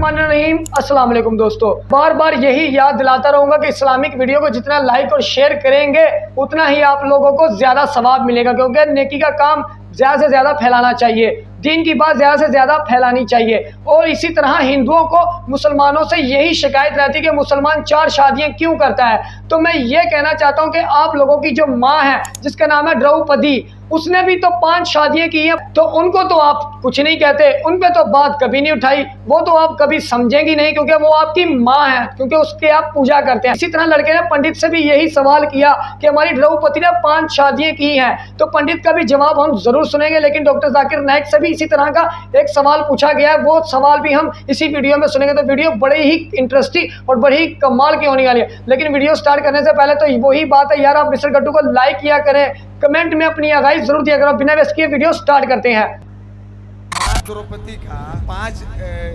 बिस्मिल्लाहिर्रहमानिर्रहीम। अस्सलाम वालेकुम दोस्तों, बार बार यही याद दिलाता रहूंगा कि इस्लामिक वीडियो को जितना लाइक और शेयर करेंगे उतना ही आप लोगों को ज्यादा सवाब मिलेगा, क्योंकि नेकी का काम ज्यादा से ज्यादा फैलाना चाहिए, दीन की बात ज्यादा से ज्यादा फैलानी चाहिए। और इसी तरह हिंदुओं को मुसलमानों से यही शिकायत रहती है कि मुसलमान 4 शादियां क्यों करता है। तो मैं ये कहना चाहता हूं कि आप लोगों की जो माँ है जिसका नाम है द्रौपदी, उसने भी तो 5 शादियां की हैं, तो उनको तो आप कुछ नहीं कहते, उन पे तो बात कभी नहीं उठाई, वो तो आप कभी समझेंगी नहीं क्योंकि वो आपकी माँ है, क्योंकि उसके आप पूजा करते हैं। इसी तरह लड़के ने पंडित से भी यही सवाल किया कि हमारी द्रौपदी ने 5 शादियां की हैं, तो पंडित का भी जवाब हम जरूर सुनेंगे। लेकिन डॉक्टर जाकिर नाइक से भी इसी तरह का एक सवाल पूछा गया है, वो सवाल भी हम इसी वीडियो में सुनेंगे। तो वीडियो बड़े ही इंटरेस्टिंग और बड़ी ही कमाल की होने वाली है। लेकिन वीडियो स्टार्ट करने से पहले तो वही बात है यार, आप मिस्टर गट्टू को लाइक किया करें, कमेंट में अपनी आगाही जरूर दिया करो। बिना वेस्ट किए वीडियो स्टार्ट करते हैं। द्रौपदी का 5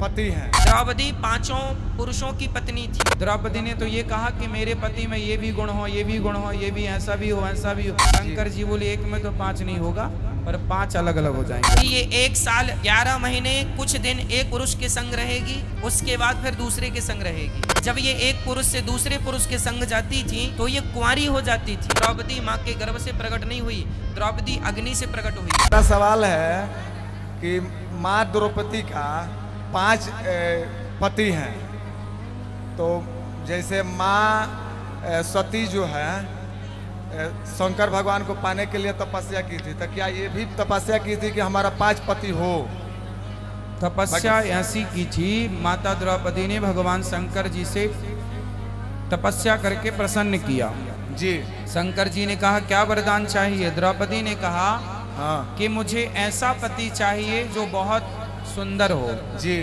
पति हैं। द्रौपदी 5 पुरुषों की पत्नी थी। द्रौपदी ने तो ये कहा कि मेरे पति में ये भी गुण हो, ये भी गुण हो, ये भी ऐसा भी हो, ऐसा भी हो। शंकर जी बोले एक में तो 5 नहीं होगा, पर 5 अलग अलग हो जाएंगे। ये 1 साल 11 महीने कुछ दिन एक पुरुष के संग रहेगी, उसके बाद फिर दूसरे के संग रहेगी। जब ये एक पुरुष से दूसरे पुरुष के संग जाती थी तो ये कुंवारी हो जाती थी। द्रौपदी माँ के गर्भ से प्रकट नहीं हुई, द्रौपदी अग्नि से प्रकट हुई। मेरा सवाल है कि माँ द्रौपदी का 5 पति हैं, तो जैसे माँ सती जो है शंकर भगवान को पाने के लिए तपस्या की थी, तो क्या ये भी तपस्या की थी कि हमारा 5 पति हो? तपस्या ऐसी की थी, माता द्रौपदी ने भगवान शंकर जी से तपस्या करके प्रसन्न किया जी। शंकर जी ने कहा क्या वरदान चाहिए? द्रौपदी ने कहा हाँ कि मुझे ऐसा पति चाहिए जो बहुत सुंदर हो जी।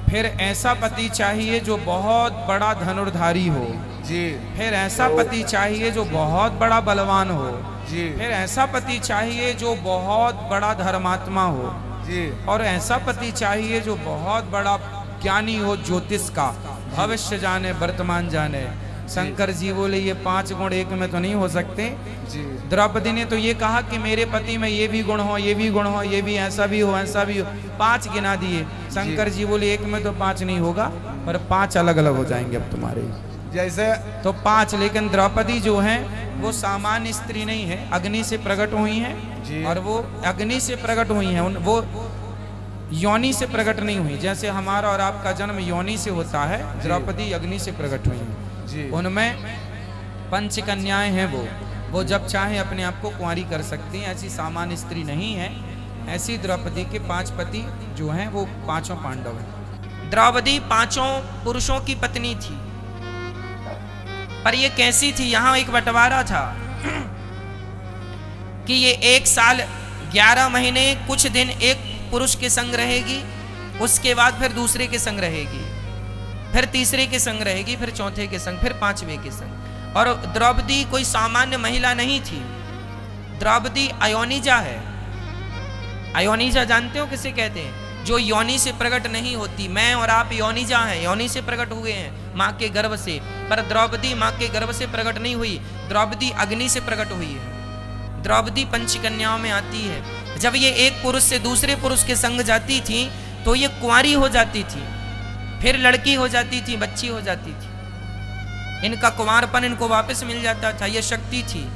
फिर ऐसा पति चाहिए जो बहुत बड़ा धनुर्धारी हो जी। फिर ऐसा पति चाहिए जो बहुत बड़ा बलवान हो जी। फिर ऐसा पति चाहिए जो बहुत बड़ा धर्मात्मा हो जी। और ऐसा पति चाहिए जो बहुत बड़ा ज्ञानी हो, ज्योतिष का, भविष्य जाने वर्तमान जाने। शंकर जी बोले ये 5 गुण एक में तो नहीं हो सकते जी। द्रौपदी ने तो ये कहा कि मेरे पति में ये भी गुण हो, ये भी गुण हो, ये भी ऐसा भी हो, ऐसा भी हो। 5 गिना दिए। शंकर जी बोले एक में तो 5 नहीं होगा, पर 5 अलग अलग हो जाएंगे अब तुम्हारे। जैसे तो 5, लेकिन द्रौपदी जो है वो सामान्य स्त्री नहीं है, अग्नि से प्रकट हुई हैं और वो अग्नि से प्रकट हुई हैं, वो योनि से प्रकट नहीं हुई। जैसे हमारा और आपका जन्म योनि से होता है, द्रौपदी अग्नि से प्रकट हुई हैं। उनमें 5 कन्याएं हैं, वो जब चाहे अपने आप को कुंवारी कर सकती हैं, ऐसी सामान्य स्त्री नहीं है। ऐसी द्रौपदी के 5 पति जो हैं वो 5 पांडव हैं। द्रौपदी 5 पुरुषों की पत्नी थी, पर ये कैसी थी? यहाँ एक बंटवारा था कि ये 1 साल 11 महीने कुछ दिन एक पुरुष के संग रहेगी, उसके बाद फिर दूसरे के संग रहेगी, फिर तीसरे के संग रहेगी, फिर चौथे के संग, फिर 5वें के संग। और द्रौपदी कोई सामान्य महिला नहीं थी, द्रौपदी अयोनिजा है। अयोनिजा जानते हो किसे कहते हैं? जो योनि से प्रकट नहीं होती। मैं और आप योनिजा हैं, योनि से प्रकट हुए हैं माँ के गर्भ से, पर द्रौपदी माँ के गर्भ से प्रकट नहीं हुई, द्रौपदी अग्नि से प्रकट हुई है। द्रौपदी 5 कन्याओं में आती है। जब ये एक पुरुष से दूसरे पुरुष के संग जाती थी तो ये कुंवारी हो जाती थी, फिर लड़की हो जाती थी, बच्ची हो जाती थी, इनका कुंवारपन इनको वापस मिल जाता था। ये शक्ति थी।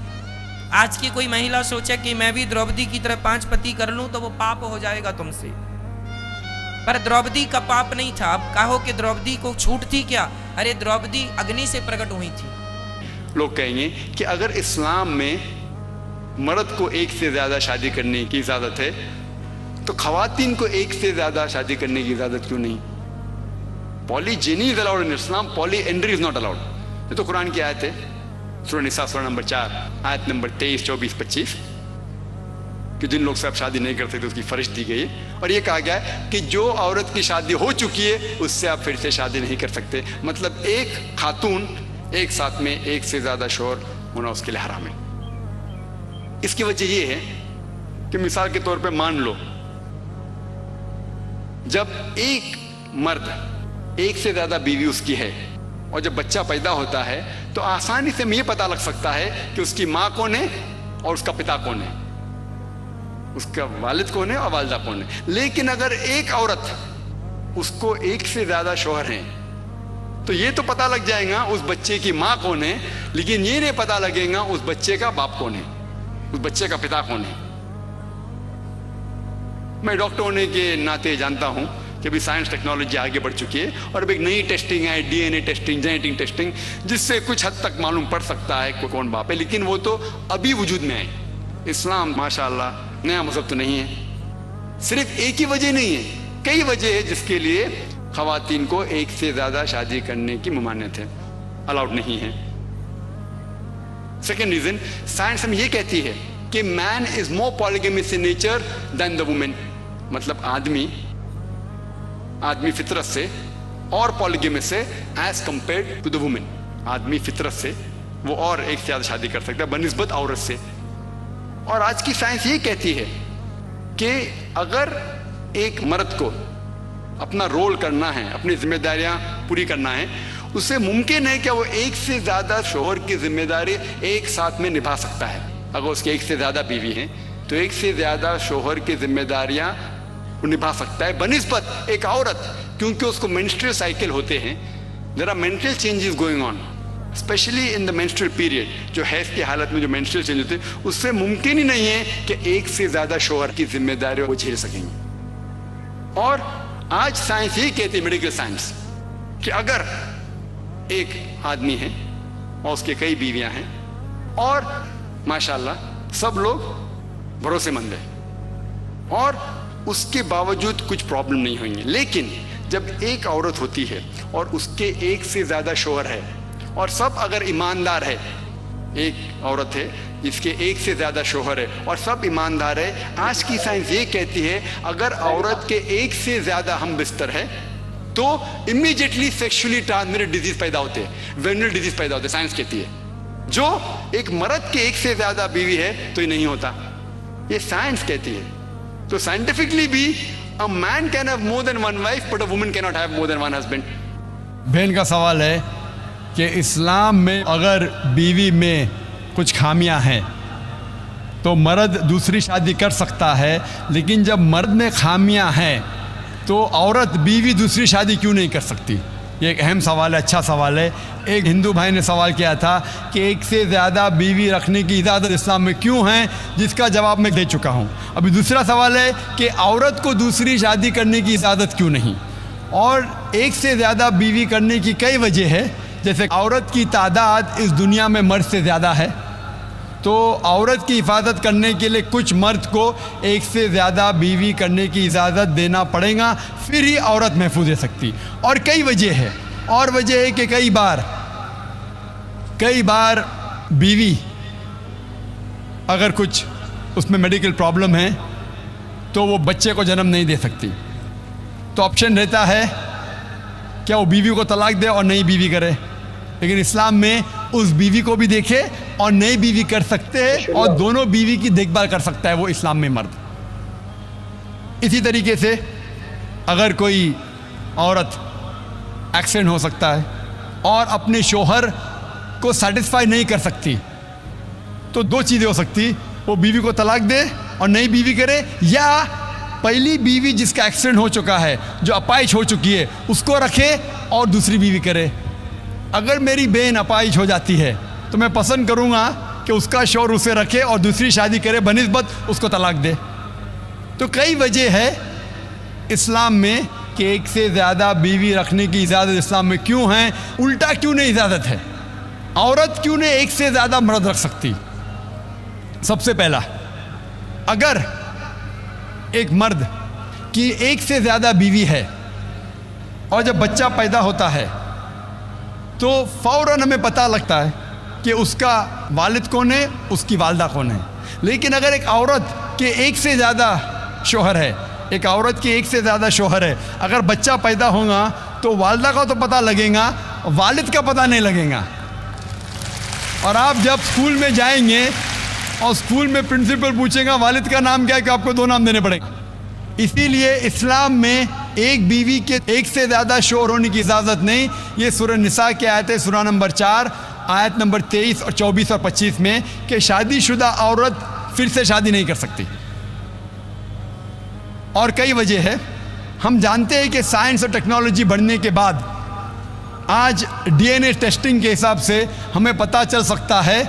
आज की कोई महिला सोचे कि मैं भी द्रौपदी की तरह 5 पति कर लूं तो वो पाप हो जाएगा तुमसे, पर द्रौपदी का पाप नहीं था। अब कहो कि द्रौपदी को छूट थी क्या? अरे द्रौपदी अग्नि से प्रकट हुई थी। लोग कहेंगे कि अगर इस्लाम में मर्द को 1 से ज़्यादा शादी करने की इजाज़त है तो ख़वातीन को 1 से ज़्यादा शादी करने की इजाज़त क्यों नहीं? Polygyny is allowed in Islam, polyandry is not allowed. ये तो कुरान की आयत है, सूरह निसा सूरह नंबर 4 आयत नंबर 23, 24, 25 कि जिन लोग से आप शादी नहीं कर सकते उसकी फरिश दी गई है। और ये कहा गया है कि जो औरत की शादी हो चुकी है उससे आप फिर से शादी नहीं कर सकते। मतलब एक खातून एक साथ में 1 से ज़्यादा शौहर होना उसके लिए हराम है। इसकी वजह ये है कि मिसाल के तौर पे मान लो जब एक मर्द 1 से ज़्यादा बीवी उसकी है और जब बच्चा पैदा होता है तो आसानी से हमें ये पता लग सकता है कि उसकी माँ कौन है और उसका पिता कौन है, उसका वालिद कौन है और वालिदा कौन है। लेकिन अगर एक औरत उसको एक से ज्यादा शौहर हैं, तो ये तो पता लग जाएगा उस बच्चे की माँ कौन है, लेकिन ये नहीं पता लगेगा उस बच्चे का बाप कौन है, उस बच्चे का पिता कौन है। मैं डॉक्टर होने के नाते जानता हूं कि अभी साइंस टेक्नोलॉजी आगे बढ़ चुकी है और अब एक नई टेस्टिंग है, डीएनए टेस्टिंग, जेनेटिक टेस्टिंग, जिससे कुछ हद तक मालूम पड़ सकता है कौन बाप है, लेकिन वो तो अभी वजूद में है। इस्लाम माशाअल्लाह नया मजहब तो नहीं है। सिर्फ एक ही वजह नहीं है, कई वजह है जिसके लिए खवातीन को एक से ज्यादा शादी करने की ममानियत है, अलाउड नहीं है। सेकेंड रीजन, साइंस हमें यह कहती है कि man is more polygamous in nature than the women, मतलब आदमी फितरत से और पॉलीगेमस से as compared to the women. आदमी फितरत से वो और एक से ज्यादा शादी कर सकता है बनिस्बत औरत से। और आज की साइंस ये कहती है कि अगर एक मर्द को अपना रोल करना है, अपनी जिम्मेदारियां पूरी करना है, उससे मुमकिन है कि वो एक से ज्यादा शोहर की जिम्मेदारी एक साथ में निभा सकता है। अगर उसके एक से ज्यादा बीवी हैं तो एक से ज्यादा शोहर की जिम्मेदारियां वो निभा सकता है बनिस्बत एक औरत, क्योंकि उसको मेंस्ट्रुअल साइकिल होते हैं, there are mental changes going on, specially in the menstrual period. जो हैज की हालत में जो मेंस्ट्रुअल चेंज होते हैं, उससे मुमकिन ही नहीं है कि एक से ज्यादा शोहर की जिम्मेदारी वो झेल सकेंगे। और आज साइंस यही कहती है, मेडिकल साइंस, कि अगर एक आदमी है और उसके कई बीवियां हैं और माशाल्लाह सब लोग भरोसेमंद है और उसके बावजूद कुछ प्रॉब्लम नहीं होंगे, लेकिन जब एक औरत होती है और उसके एक से ज्यादा शोहर है और सब अगर ईमानदार है, एक औरत है जिसके एक से ज्यादा शोहर है और सब ईमानदार है, आज की साइंस ये कहती है अगर औरत के एक से ज्यादा हम बिस्तर है तो इमीडिएटली सेक्सुअली ट्रांसमिटेड डिजीज पैदा होते हैं, वेनरल डिजीज पैदा होते हैं, साइंस कहती है। जो एक मर्द के एक से ज्यादा बीवी है तो ये नहीं होता, ये साइंस कहती है। तो साइंटिफिकली भी a man can have more than one wife but a woman can not have more than one husband. बहन का सवाल है कि इस्लाम में अगर बीवी में कुछ खामियां हैं तो मर्द दूसरी शादी कर सकता है, लेकिन जब मर्द में खामियां हैं तो औरत बीवी दूसरी शादी क्यों नहीं कर सकती? ये एक अहम सवाल है, अच्छा सवाल है। एक हिंदू भाई ने सवाल किया था कि एक से ज़्यादा बीवी रखने की इजाज़त इस्लाम में क्यों है, जिसका जवाब मैं दे चुका हूँ। अभी दूसरा सवाल है कि औरत को दूसरी शादी करने की इजाज़त क्यों नहीं, और एक से ज़्यादा बीवी करने की कई वजह है। जैसे औरत की तादाद इस दुनिया में मर्द से ज़्यादा है, तो औरत की हिफाजत करने के लिए कुछ मर्द को एक से ज़्यादा बीवी करने की इजाज़त देना पड़ेगा, फिर ही औरत महफूज रह सकती। और कई वजह है, और वजह है कि कई बार बीवी अगर कुछ उसमें मेडिकल प्रॉब्लम है तो वो बच्चे को जन्म नहीं दे सकती, तो ऑप्शन रहता है क्या वो बीवी को तलाक दे और नई बीवी करे, लेकिन इस्लाम में उस बीवी को भी देखे और नई बीवी कर सकते हैं और दोनों बीवी की देखभाल कर सकता है वो इस्लाम में मर्द। इसी तरीके से अगर कोई औरत एक्सीडेंट हो सकता है और अपने शोहर को सेटिस्फाई नहीं कर सकती, तो दो चीज़ें हो सकती, वो बीवी को तलाक दे और नई बीवी करे, या पहली बीवी जिसका एक्सीडेंट हो चुका है, जो अपाहिज हो चुकी है, उसको रखे और दूसरी बीवी करे। अगर मेरी बहन अपाहिज हो जाती है तो मैं पसंद करूँगा कि उसका शौहर उसे रखे और दूसरी शादी करे बनिस्बत उसको तलाक दे। तो कई वजह है इस्लाम में कि एक से ज़्यादा बीवी रखने की इजाज़त इस्लाम में क्यों है, उल्टा क्यों नहीं इजाज़त है, औरत क्यों नहीं एक से ज़्यादा मर्द रख सकती। सबसे पहला, अगर एक मर्द की एक से ज़्यादा बीवी है और जब बच्चा पैदा होता है तो फ़ौरन हमें पता लगता है कि उसका वालिद कौन है, उसकी वालदा कौन है। लेकिन अगर एक औरत के एक से ज़्यादा शौहर है, एक औरत के एक से ज़्यादा शौहर है, अगर बच्चा पैदा होगा तो वालदा का तो पता लगेगा, वालिद का पता नहीं लगेगा। और आप जब स्कूल में जाएंगे और स्कूल में प्रिंसिपल पूछेगा वालिद का नाम क्या है, कि आपको दो नाम देने पड़ेंगे। इसीलिए इस्लाम में एक बीवी के एक से ज़्यादा शौहर होने की इजाज़त नहीं। ये सूरह निसा की आयत है, सूरह नंबर 4 आयत नंबर 23 और 24 और 25 में, कि शादीशुदा औरत फिर से शादी नहीं कर सकती। और कई वजह है, हम जानते हैं कि साइंस और टेक्नोलॉजी बढ़ने के बाद आज डीएनए टेस्टिंग के हिसाब से हमें पता चल सकता है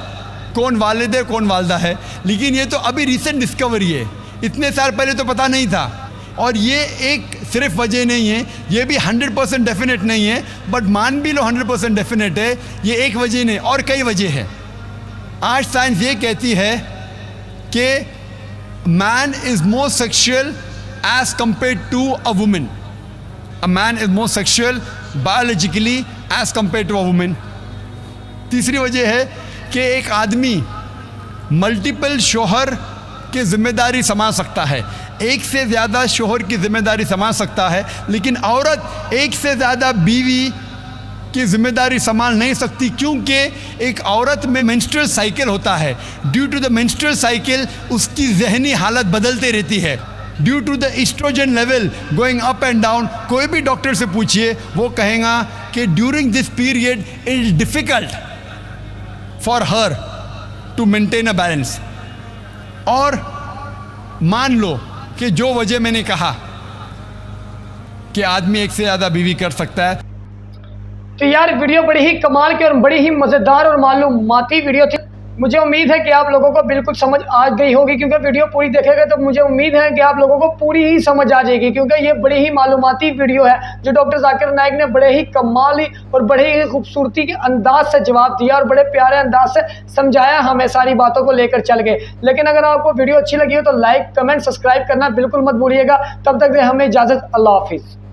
कौन वालिद है कौन वालदा है, लेकिन ये तो अभी रिसेंट डिस्कवरी है, इतने साल पहले तो पता नहीं था। और ये एक सिर्फ वजह नहीं है, ये भी 100% डेफिनेट नहीं है, बट मान भी लो 100% डेफिनेट है, ये एक वजह नहीं और कई वजह है। आज साइंस ये कहती है कि man is more sexual as compare to a women, a man is more sexual biologically as compare to a women. तीसरी वजह है कि एक आदमी मल्टीपल शोहर की जिम्मेदारी संभाल सकता है, एक से ज़्यादा शोहर की जिम्मेदारी संभाल सकता है, लेकिन औरत एक से ज़्यादा बीवी की जिम्मेदारी संभाल नहीं सकती, क्योंकि एक औरत में मेंस्ट्रुअल साइकिल होता है। Due to the menstrual cycle उसकी जहनी हालत बदलते रहती है, due to the estrogen level going up and down. कोई भी डॉक्टर से पूछिए, वो कहेगा कि during this period it is difficult for her to maintain a balance. और मान लो कि जो वजह मैंने कहा कि आदमी एक से ज़्यादा बीवी कर सकता है। तो यार वीडियो बड़ी ही कमाल की और बड़ी ही मज़ेदार और मालूमाती वीडियो थी। मुझे उम्मीद है कि आप लोगों को बिल्कुल समझ आ गई होगी, क्योंकि वीडियो पूरी देखेंगे तो मुझे उम्मीद है कि आप लोगों को पूरी ही समझ आ जाएगी, क्योंकि ये बड़ी ही मालूमाती वीडियो है जो डॉक्टर जाकिर नाइक ने बड़े ही कमाली और बड़े ही खूबसूरती के अंदाज से जवाब दिया और बड़े प्यारे अंदाज से समझाया, हमें सारी बातों को लेकर चल गए। लेकिन अगर आपको वीडियो अच्छी लगी हो तो लाइक कमेंट सब्सक्राइब करना बिल्कुल मत भूलिएगा। तब तक हमें इजाज़त, अल्लाह हाफिज़।